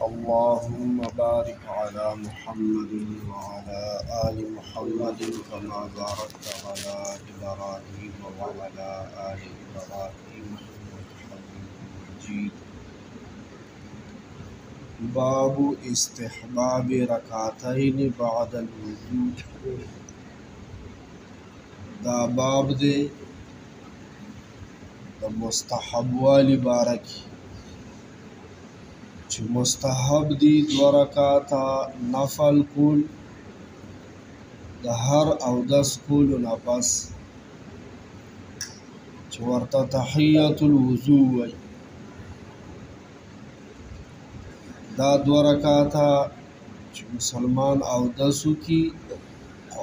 اللهم بارك على محمد وعلى آل محمد كما باركت على إبراهيم وعلى آل إبراهيم إنك حميد مجيد. باب استحباب ركعتين بعد الوضوء. دا باب دے دا مستحب والی بارکی چې مستحب دی 2 رکعاته نفل کول د هر او دس کولو نه پس چې ورته تحیت الوضوء وای. دا 2 رکعاته چې مسلمان او دسو کی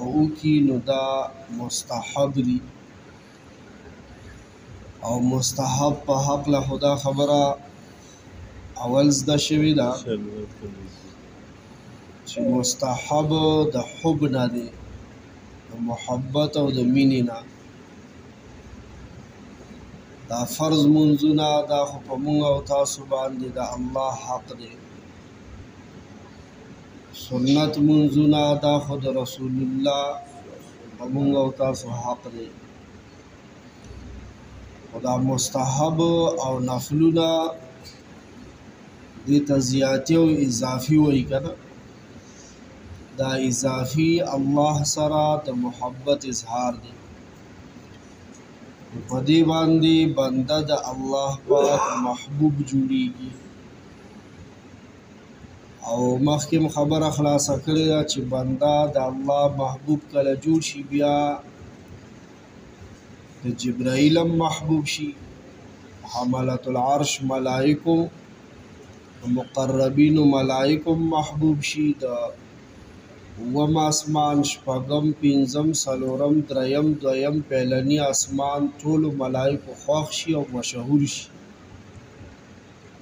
او کی نو دا مستحب دی او مستحب په حق له خدا خبره اول زده شوی دا چې مستحب د حب نه دی، د محبت او د مینې نه. دا فرض منځونه دا خو په مونږ او تاسو باندې د الله حق دی. سنت منځونه دا خو د رسول الله په مونږ او تاسو حق دی. خدا مستحب او نفلونه دیتا زیاتی و اضافی وی کنه. دا اضافی الله سره د محبت اظهار دی. په دې باندې بنده د الله پاک محبوب جوړیږي. او مخکې خبره خلاصه کړې ده چې بنده د الله محبوب کله جوړ شي بیا د جبرائیل محبوب شي، حملة العرش ملائکو مقربین و ملائکم محبوب شي، د اوم اسمان شپږم پنځم څلورم دریم دویم پیلنی اسمان ټولو ملائکو خوښ شي او مشهور شي،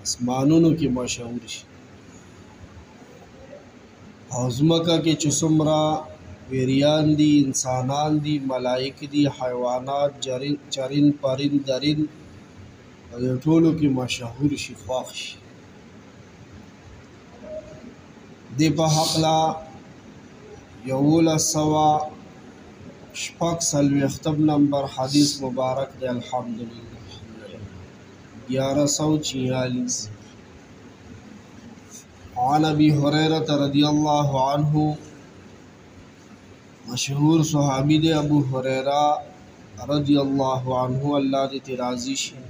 اسمانونو کې مشهور شي. او ځمکه کې چې څومره ویریان دي، انسانان دي، ملائک دي، حیوانات، چرین پرین درین ټولو کې مشهور شي، خوښ شي. دی په حقلا 1146 نمبر حدیث مبارک دی. الحمدللہ 1146 عن ابی هریرة رضی اللہ عنہ، مشہور صحابی دی ابو هریرہ رضی اللہ عنہ، اللہ دی ترازی شي.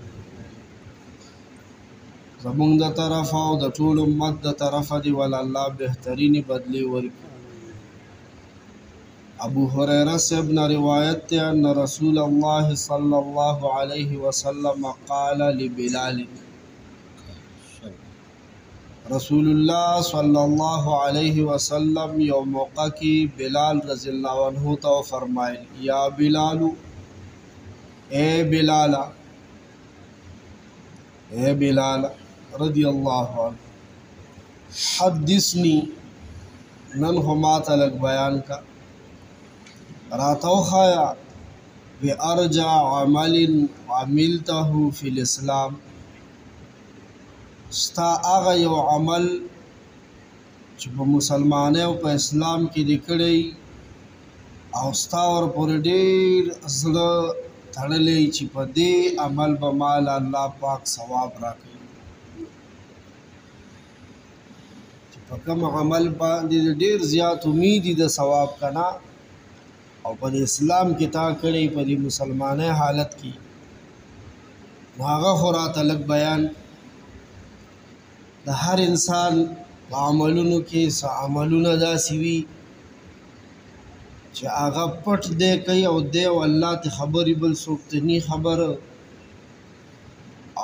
زمونږ د طرف او د ټول امت د طرف دی ول الله بهترینی بدلی ورکړي. ابو هریره صاحب نے روایت ته ان رسول الله صلی الله علیه وسلم قال لبلال، رسول الله صلی الله علیه وسلم یو موقع کې بلال رضی الله عنه ته فرمایل، یا بلال، اے بلال، اے بلال رضی اللہ عنہ، حدثنی، نن ہما تلک بیان کا راتو خایا، بارجع عمل عملته فی الاسلام، ستا آغا یو عمل چې په مسلمانۍ او په اسلام کې دی کړی او ستا ورپورې ډېر زړه تړلی چې په دې عمل به مال الله پاک ثواب راکړي. چې په کوم عمل باندې ډېر زیات امید د ثواب کنا او په اسلام کې تا کړی په دې مسلمانۍ حالت کې، هغه خو راته لږ بیان. د هر انسان په عملونو کې څه عملونه داسې وي چې هغه پټ دی کوي او دی او الله ته خبرې بل څوک ته نی خبره،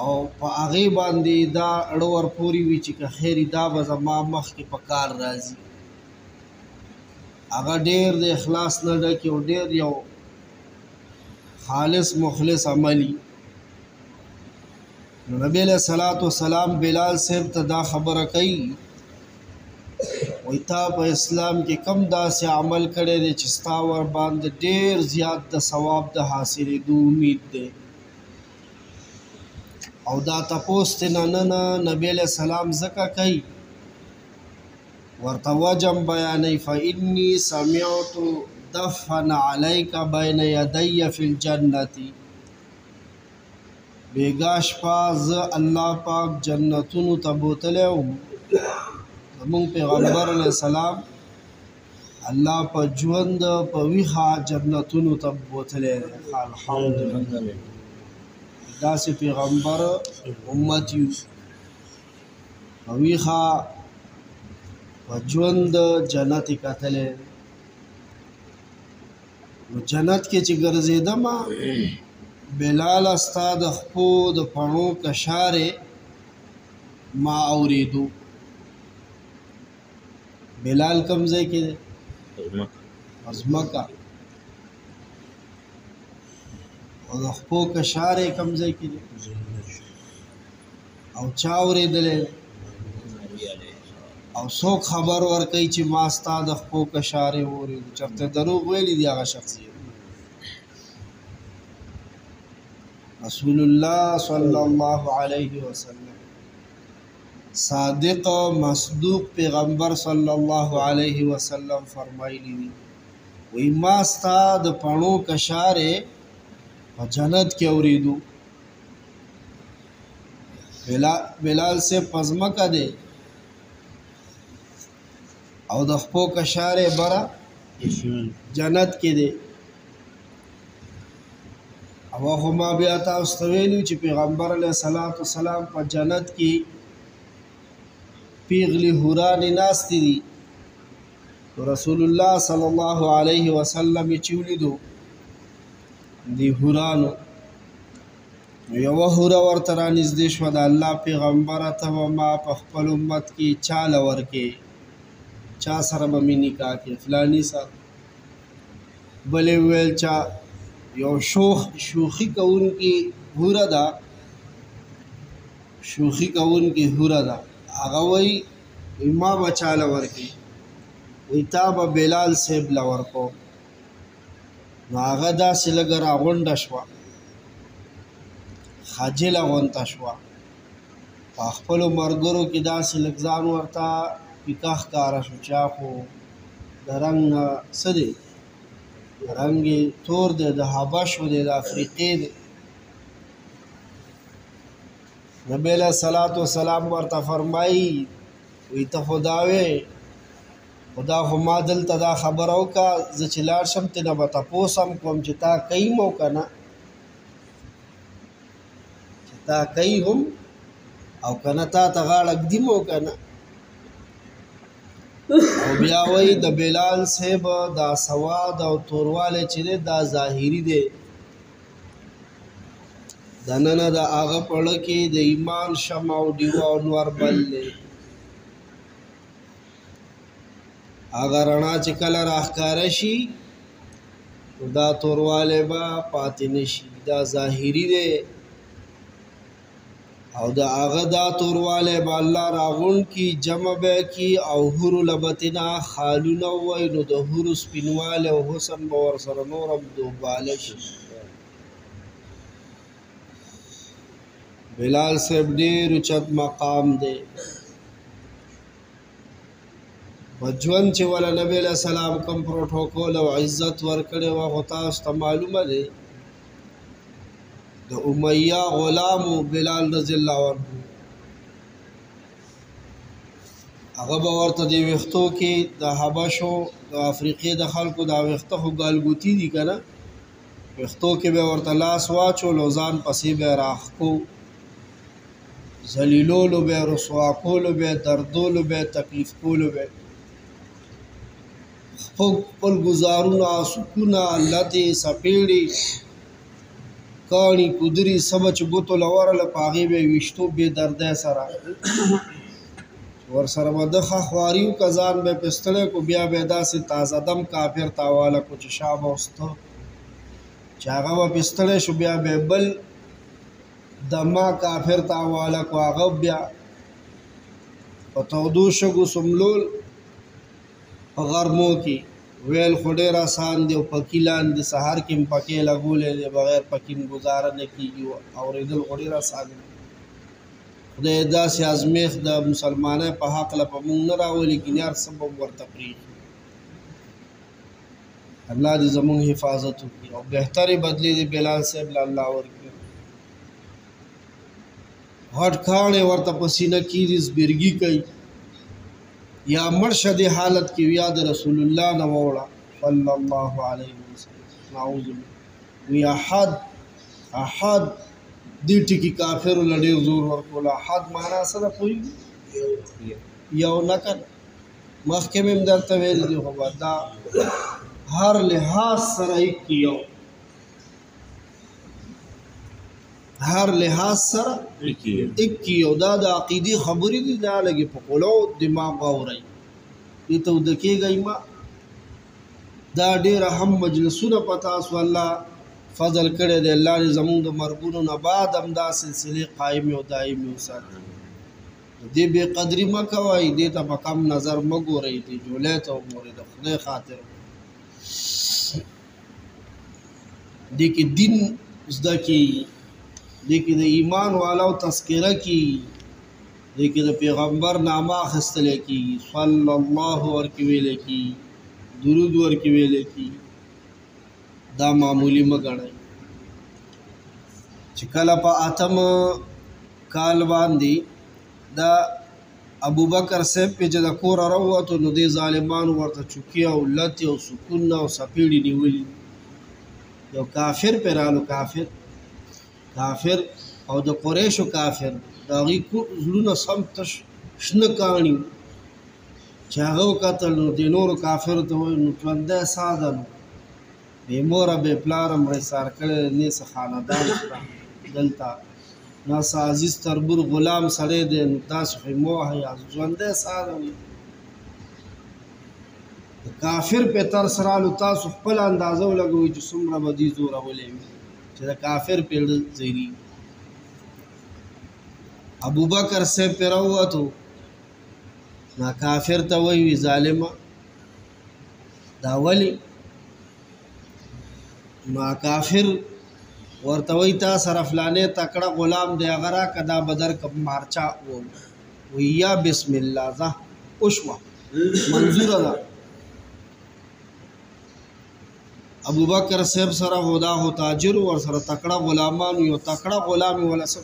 او په هغې باندې دا اړه ورپورې وي چې که خیر دا به زما مخکې په کار راځي. هغه ډېر د اخلاص نه ډکې او ډېر یو خالص مخلص عملي. نو نبی علیہ الصلوۃ والسلام بلال صاحب ته دا خبره کوي، وای تا په اسلام کې کم داسې عمل کړی دی چې ستا ور باندې ډېر زیات د ثواب د حاصلېدو امید دی. او دا تپوس ته نه نبی علیہ السلام ځکه کوي ورته وجم بیانوي فإني سمعت دفن عليك بين يدي في الجنة بیگا شپه زه الله پاک جنتونو ته بوتلی وم زمونږ پیغمبر علیه السلام الله په ژوند په ویښه جنتونو ته بوتلی دی الحمدلله داسې پیغمبر امت یو په ویښه په ژوند جنت یې کتلی نو جنت کې چې ګرځېدم بلال ستا د خپو د پڼو کشارې ما اورېدو بلال کوم ځای کې دی ځمکه او د خپو کشارې کوم ځای کې دی او چا اورېدلی او څوک خبر ورکوي چې ما ستا د خپو کشارې واورېدو چېرته دروغ ویلي دي هغه شخصیت رسول الله صلی الله علیه وسلم صادق مصدوق پیغمبر صلی الله علیه وسلم فرمایلی دي وی ما ستا د پڼو کشارې په جنت کې اورېدو بلال سے پزمکه دی او د خپو کشارې بره جنت کې دی او خو ما بیا تاسو ته ویلي چې پیغمبر علیه السلام په جنت کې پیغلې حورانې ناستې دي نو رسول الله صلی الله علیه وسلم یې چې ولیدو دې حورانو یوه حوره ورته رانږدې شوه د الله پیغمبره ته به ما په خپل امت کې چاله ورکې چا سره به مې نکاح کې فلاني سره بلې وویل چا یو شوخي کوونکې حوره ده شوخي کوونکې حوره ده هغه وایي ما به چاله ورکې وایي تا به بلال صاحب له ورکو نو هغه داسې لږه راغونډه شوه خجله غونته شوه په خپلو ملګرو کې داسې لږ ځان ورته پیکه ښکاره شو چا خو د رنګ نه څه دی رنګ یې تور دی د حبشو دی د افریقې دی نبی علیه الصلاة والسلام ورته فرمایي وایي ته خو دا وې خدا خو ما دلته دا خبره وکړه زه چې لاړ شم تېنه به تپوس هم کوم چې تا کوي هم که نه چې تا کوي هم او که نه تا ته غاړه ږدي هم که نه او بیا وایي د بلال صاحب دا سواد او توروالی چې دی دا ظاهري دی دننه د هغه پړه کې د ایمان شمع او ډیوه او نور بل دی هغه رڼا چې کله راښکاره شي دا توروالی به پاتې نه شي دا ظاهري دی او د هغه دا توروالی به الله راغونډ کي جمع به کي او حورو له به تېنه خالونه ووایي نو د حورو سپینوالی او حسن به ورسره نور هم دوباله شي بلال صاحب ډېر اوچت مقام دی په ژوند چې وله نبی علیه السلام کوم پروټوکول او عزت ورکړی وه خو تاسو ته معلومه دی د امیه غلامو بلال رضی الله عنه هغه به ورته د ویښتو کې د حبشو د افریقې د خلکو دا ویښته خو ګالګوتي دي که نه ویښتو کې به ورته لاس واچول او ځان پسې به یې راښکو ذلیلولو به یې رسوا کولو به یې دردولو به یې تکلیف کولو به خپل ګزارونه سکونه لتې سپېړې کاڼي کودري سمه چې ګوتو له ورله په هغې به یې ویشتو بې دردۍ سره ورسره به ده ښه خواري وکړه ځان به یې پستلی کړو بیا به یې داسې تازه دم کافر ته حواله کړو چې شا به وسته چې هغه به پستلی شو بیا به یې بل دما کافر ته حواله کړو هغه بیا په تودو شګو سملول په غرمو کې ویل خو ډېر آسان دی او پکي لاندې سهار کې هم پکې لګولی دی بغیر پکي هم ګزاره نه کېږي اورېدل خو ډېر آسان دی خدای داسې ازمیښت د مسلمانۍ په حقله په موږ نه راولي ګینې هر سبب ورته پرېږدي. الله دې زموږ حفاظت وکړي او بهترې بدلې دې بلال صاحب له الله ورکړي. غټ کاڼې ورته په سینه کېږي، زبرګي کوي، یا مرشه دې حالت کې یا د رسول الله نه ووړه صلی الله علیه وسلم. نعوذ بالله. وی احد دې ټکي کافرو له ډېر زور ورکول. احد معنا څه ده پوهېږي؟ یو نه که مخکې مې هم درته ویلي دي، خو دا هر لحاظ سره ایک یو، هر لحاظ سره ایک یو. دا د عقیدې خبرې دي، دا لږې په قولو دماغ واورئ، دې ته وده کېږئ مه. دا ډېره هم مجلسونه په تاسو الله فضل کړی دی. الله دې زموږ د مرګونو نه بعد هم دا سلسلې قایمې او دایمې وساتي. دې بې قدري مه کوئ، دې ته په کم نظر مه ګورئ، دې جولۍ ته وګورئ د خدای خاطر. دې کې دین زده کېږي، دې کې د ایمان والاو تذکره کېږي، دې کې د پیغمبر نامه اخیستلی کېږي، صلی الله ورکې ویلی کېږي، درود ورکې ویلی کېږي. دا معمولی مه ګڼئ. چې کله په 8م کال باندې دا ابوبکر صاحب پې چې د کوره راووتو، نو دې ظالمانو ورته چوکۍ او لتې او سکونه او څپېړې نیولي. یو کافر پې رالو، کافر او د قریشو کافر، د هغوی زړونه سم تش شنه کاڼي. چې هغه وکتل نو دې نورو کافرو ته وویل نو ژوندی ساده نو بې موره بې پلاره مړی سار کړی نه څه خاندان شته دلته، نه څه عزیز تربور غلام سړی دی، نو تاسو خو یې مه وهئ، ژوندی ساده وي. د کافر پې ترس رالو، تاسو خپله اندازه ولګوئ چې څومره به دوی زورولی وي چې د کافر پې زړه ځیري. ابوبکر صاحب پې راووتو، نا کافر ته وایي ظالمه دا ولې؟ ما کافر ورته وایي تا سره فلانې تکړه غلام دی، هغه راکړه دا به درکړم مارچا. وایي یا بسم الله ځه وشوه منظوره ده. ابوبکر صاحب سره خو دا خو تاجر ورسره تکړه غلامانو، یو تکړه غلام یې وله څه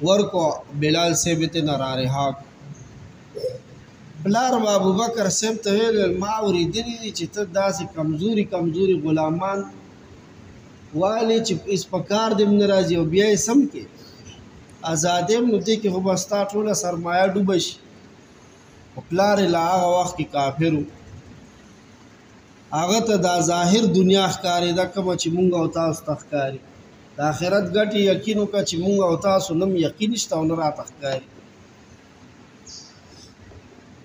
ورکو، بلال صاحب یې ترې نه رارها. پلار به ابوبکر صاحب ته ویل ما اورېدلي دي چې ته داسې کمزوري غلامان والې چې هېڅ په کار دې هم نه راځي او بیا یې سم کې ازادي هم، نو دې کې خو به ستا ټوله سرمایه ډوبه شي. خو پلار یې له هغه وخت کې کافر و، هغه ته دا ظاهر دنیا ښکارېده کومه چې مونږ او تاسو ته ښکاري. د آخرت ګټې یقین وکړه چې مونږ او تاسو نه یقین شته او نه راته ښکاري.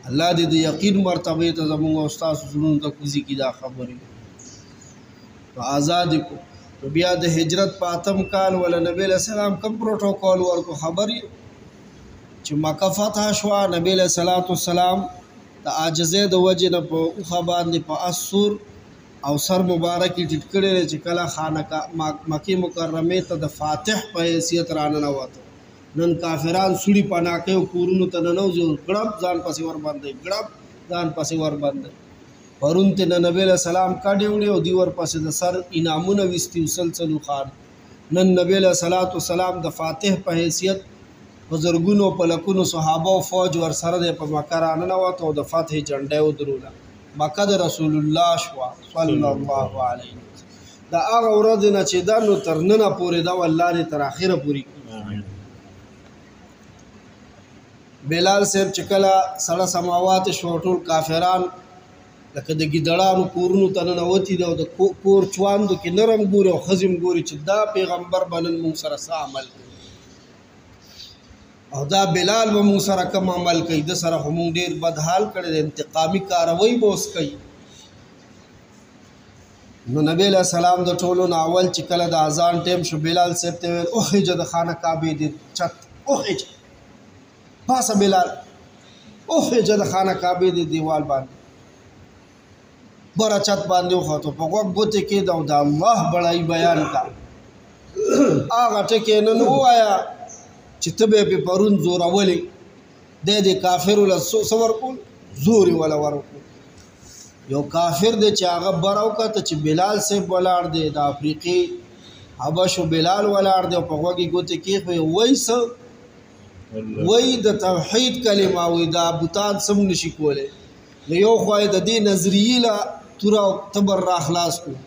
الله دې د یقین مرتبه ته زموږ او ستاسو زړونو ته کوزي کړي دا خبرې نو آزاد کړو. نو بیا د هجرت په 8م کال ولا نبی علیہ السلام کوم پروتوکول ورکو خبرې چې مکه فتح شوه. نبی علیہ السلام د عاجزۍ د وجې نه په اوښه باندې په اسور او سر مبارک یې ټیټ کړی دی چې کله مکې مکرمې ته د فاتح په حیثیت راننوته. نن کافران سړي پناکې او کورونو ته ننوځي، ګړب ځان پسې ورباندې، ګړب ځان پسې ورباندې. پرون ته د نبی علیہ السلام کډې وړې او دوی ورپسې د سر انعامونه ویستي سلسلو خان. نن نبی علیہ السلام د فاتح په حیثیت په زرګونو په لکونو صحابه او فوج ورسره دی په مکه راننوته او د فتح جنډه یې ودروله. مکه د رسول الله شوه صلی الله علیه وسلم. د هغه ورځې نه چې دا نو تر ننه پورې دا والله دې تر اخره پورې کړي. بلال صاحب چې کله سړه سماوات شو، ټول کافران لکه د ګیدړانو کورونو ته ننوتي دي او د کور چواندو کې نرم ګوري او ښځې هم ګوري چې دا پیغمبر به نن موږ سره څه عمل کوي او دا بلال به موږ سره کوم عمل کوي. د سره خو موږ ډېر بد حال کړی دی، انتقامي کاروی به اوس کوي. نو نبی علیہ السلام د ټولو نه اول چې کله د اذان ټیم شو، بلال صاحب ته ویل اوخېجه د خانه کعبې دې چت اوخېجه، پاسه بلال اوخېجه د خانه کعبې دې دیوال باندې، بره چت باندې وخوتو، په غوږ ګوتې کېده او د الله بړایي بیان کا. هغه ټکې نن ووایه چې ته به پې پرون زورولې دی د کافرو له څه ورکول زور یې وله ورکول یو کافر دی چې هغه بره وکته چې بلال صاحب ولاړ دی د افریقې حبشو بلال ولاړ دی او په غوږ یې ګوتې کېښوې وایي څه وایي د توحید کلمه وایي دا بوتان سم نشي کولی نو یو خوا یې د دې نظریې له توره او تبر را خلاص کړو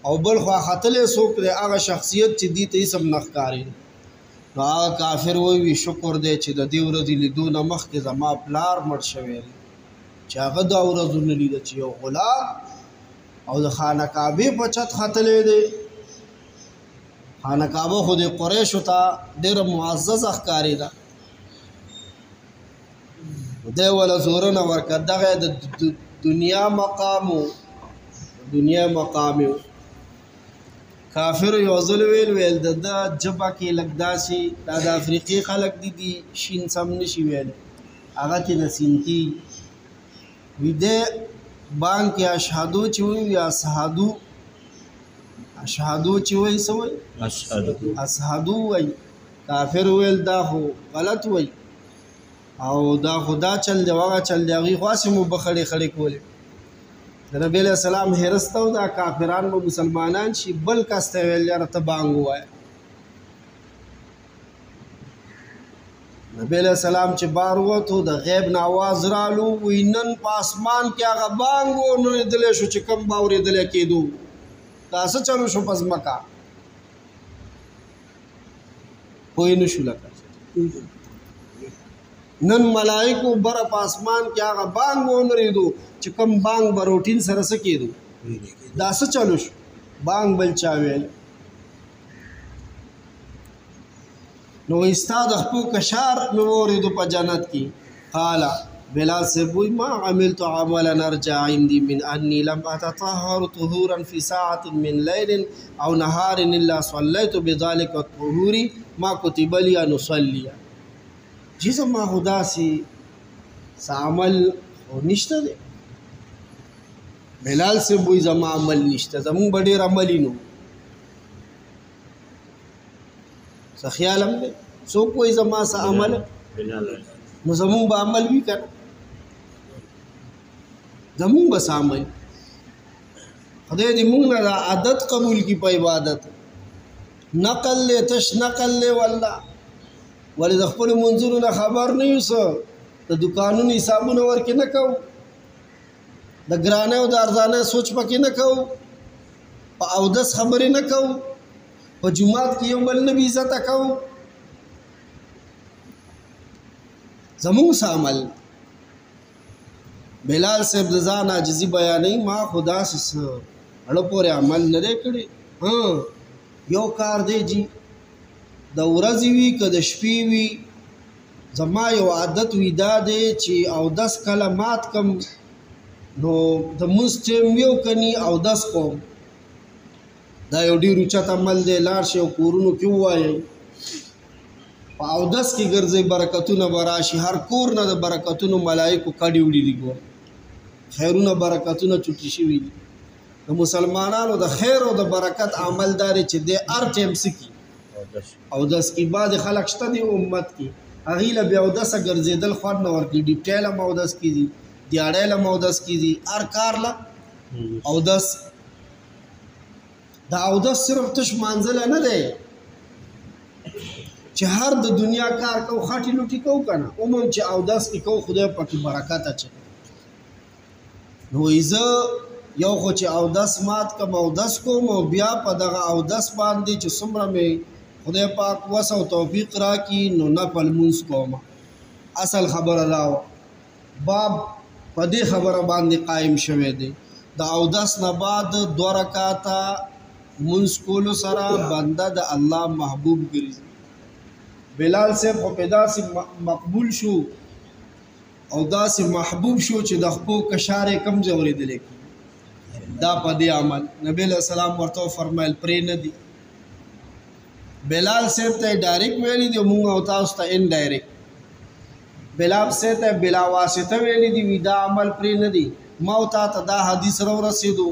او بل خوا ختلی څوک دی هغه شخصیت چې دې ته هېڅ هم نه ښکاري نو هغه کافر وایي شکر دی چې د دې ورځې لیدو نه مخکې زما پلار مړ شوی دی چې هغه دا ورځونه لیده چې یو غلام او د خانه کعبې په چت ختلی دی خانه کعبه خو د قریشو ته ډېره معززه ښکارېده دی وله زورونه ورکړه دغه د دنیا مقام و کافرو یو ځل ویل د ده ژبه کې لږ داسې دا د افریقې خلک دي شین سم نشي ویلی هغه کې د سین کېږي وي دی بانک کې اشهدو چې وایي یا اشهدو چې وایي څه وایي اشهدو وایي کافر ویل دا خو غلط وایي او دا خو دا چل دی هغه چل دی هغوی خو هسې مو به خړې کولې د نبي علیه السلام حرص ته دا کافران به مسلمانان شي بل کس ته ویل یاره ته بانګ ووایه نبی علیہ السلام چې بار ووتو د غیب نه آواز رالو وی نن په اسمان کې هغه بانګ و نو اورېدلی شو چې کم به اورېدلی کېدو دا څه چلو شو په ځمکه پوه نه شو لکه نن ملائکو بره په اسمان کې هغه بانګ و نه اورېدو چې کم بانګ به روټین سره څه کېدو دا څه چلو شو بانګ بل چا ویل نو استا د خپل کشار مې واورېدو په جنت کې قال بلال صاحب وایي ما عملت عملا ارجع عندي من اني لم اتطهر طهورا في ساعه من ليل او نهار الا صليت بذلك الطهور ما كتب لي ان اصلي جزا ما خدا سي عمل نشته دی بلال صاحب وایي زما عمل نشته زمونږ به ډېر عملي نو څه خیال هم دی څوک وایي زما څه عمل نو زمونږ به عمل وي که نه زمونږ به څه عمل خدای دې مونږ نه دا عادت قبول کړي په عبادت نقل دی تش نقل دی والله ولې د خپلو منځونو نه خبر نه یو څه د دوکانونو حسابونه ورکې نه کوو د ګرانۍ او د ارزانۍ سوچ پکې نه کوو په اودس خبرې نه کوو په جمعات کې یو بل نه بې عزته کوو زمونږ څه عمل بلال صاحب د ځان عاجزي بیانوي ما خو داسې څه اړه پورې عمل نه دی کړی یو کار دی جي د ورځې وي که د شپې وي زما یو عادت وي دا دی چې اودس کله مات کم نو د مونځ ټیم یو کني اودس کوم دا یو ډېر اوچت عمل دی لاړ شئ او کورونو کې ووایئ په اودس کې ګرځئ برکتونه به راشي هر کور نه د برکتونو ملایکو کډې وړي دي ګوره خیرونه برکتونه چوټي شوي دي د مسلمانانو د خیر او د برکت عمل دا دی چې دی هر ټایم څه کي اودس کې بعضې خلک شته دي امت کې هغې له بې اودسه ګرځېدل خوند نه ورکوي ډیپټی له هم اودس کېږي دیاړی له هم اودس کېږي هر کار له اودس دا اودس صرف تش مانځله نه دی چې هر د دنیا کار کو خاټي لوټي کو کنه عموم چې اودس کې کو خدای پکې برکت اچي نو ایزه یو خو چې اودس مات کوم اودس کوم او بیا په دغه اودس باندې چې څومره مې خدای پاک وس او توفیق راکړي نو نفل مونځ کوم اصل خبره دا باب په دې خبره باندې قائم شوی دی د اودس نه بعد 2 رکعاته مونځ کولو سره بنده د الله محبوب ګرځي بلال صاحب خو په داسې مقبول شو او داسې محبوب شو چې د خپل کشارې کم ځورېدلې دا په دې عمل نبی علیہ السلام ورته فرمایل پرې نه دي بلال صاحب ته ډایرکټ ویلي دي مونږ او تاسو ته ان ډایرکټ بلال صاحب ته بلا واسطه ویلي دي دا عمل پرې نه دي ما او ته دا حدیث را رسیدو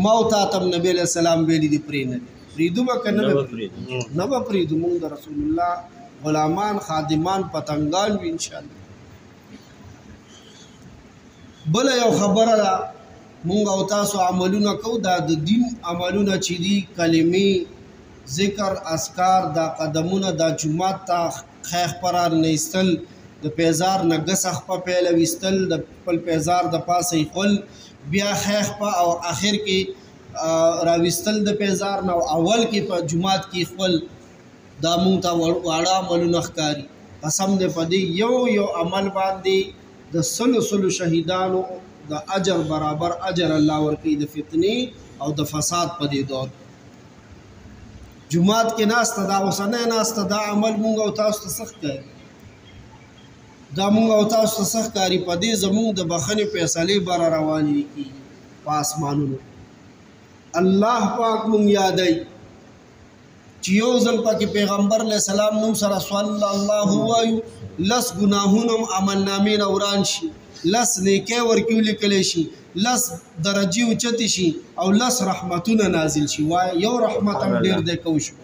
ما او ته نبی علیہ السلام ویلي دي پرې نه دي پریدو به کنه نه به پریدو مونږ د رسول الله غلامان خادمان پتنګان وي ان شاء الله. بل یو خبره ده مونږ او تاسو عملونه کوو دا د دین عملونه چې دي کلمې ذکر اذکار دا قدمونه دا جمعات ته خیخ پرار نه ایستل د پیزار نه ګسخ په پیله ویستل د خپل پیزار د پاسه خپل بیا خیخ په او اخر کې راویستل د پیزار نه اول کې په جمعات کې خپل دا مونږ ته واړه عملونه ښکاري. قسم دې په دې یو عمل باندې د سلو شهیدانو د اجر برابر اجر الله ورکړي د فتنې او د فساد په دې دور. جمعات کې ناسته دا اوسنۍ ناسته دا عمل مونږ او تاسو ته سخت کوي دا مونږ او تاسو ته سخت کاری په دې زمونږ د بخښنې فیصلې بر روانې دي په اسمانونو. الله پاک مونږ یادوي چې یو ځل پکې پیغمبر علیه السلام نوم سره صلی الله وایو لس ګناهونه عمل نامې نه وران شي لس نیکۍ ورکې ولیکلی شي لس درجې اوچتې شي او لس رحمتونه نازل شي. وایي یو رحمت هم ډېر دی کوو شو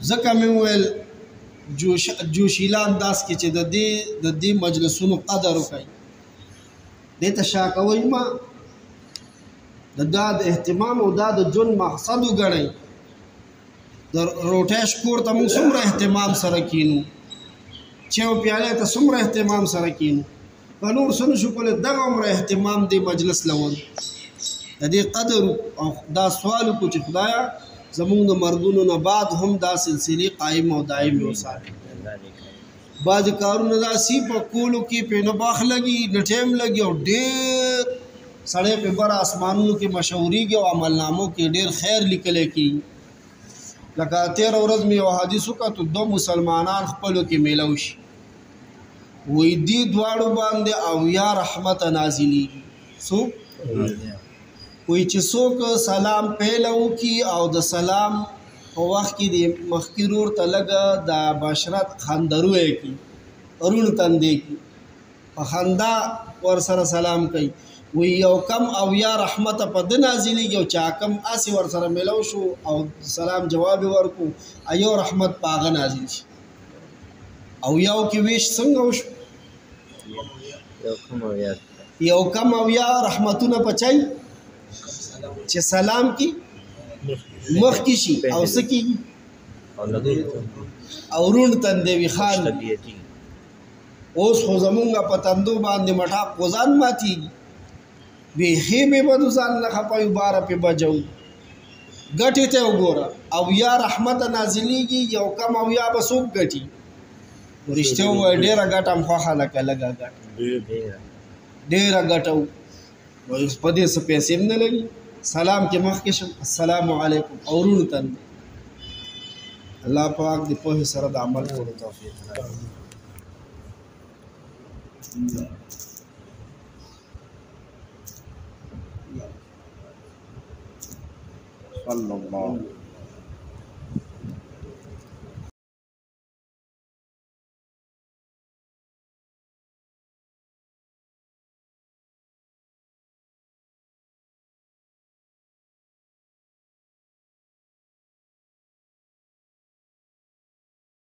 ځکه مې وویل جوشیلا انداز کې چې د دې مجلسونو قدر وکړئ دې ته شا کوئ ما دا د اهتمام او دا د ژوند مقصد وګڼئ. د روټۍ شکور ته موږ څومره اهتمام سره کینو چای او پیالې ته څومره اهتمام سره کینو که نور څه نشو کولی دغه عمره اهتمام دې مجلس لول د دې قدر او دا سوال وکړو چې خدایه زمونږ د مرګونو نه بعد هم دا سلسلې قایم او دائم وساتي. بعضې کارونه داسې په کولو کې پې نه باخ لګي نه ټایم لګي او ډېر سړی په بره اسمانونو کې مشهورېږي او عملنامو کې ډېر خیر لیکلی کېږي. لکه تېره ورځ مې یو حدیث وکتو دو مسلمانان خپلو کې میلو شي وایي دې دواړو باندې اویا رحمته نازلېږي. څوک وایي چې څوک سلام پیله وکړي او د سلام په وخت کې د مخکې ورور ته لږه د بشرت خندروی کړي روڼ تندې کړي په خندا ورسره سلام کوي وی یو کم اویا رحمته په ده نازلېږي او چا کم اسې ورسره میلو شو او سلام جواب یې ورکړو ایو رحمت په هغه نازل شي. اویاو کې ویش څنګه وشو یو کم اویا رحمتونه پچای چې سلام کی مخ کی شي او سکی او رون تندې وی خان اوس خو زمونږ په تندو باندې مټا قوزان ماتي بیخي به بدو ځان نه خپایو باره پې بجو ګټې ته وګوره اویا رحمت نازلېږي یو کم اویا به څوک ګټي رښتیا ووایه ډېره ګټه هم خوښه لکه لږه ګټه ډېره ګټه په دې څه پیسې هم نه لګي سلام کې مخکې شم السلام علیکم او رونو تندې. الله پاک د پوهې سره د عمل کولو توفیق راکړي. صلی الله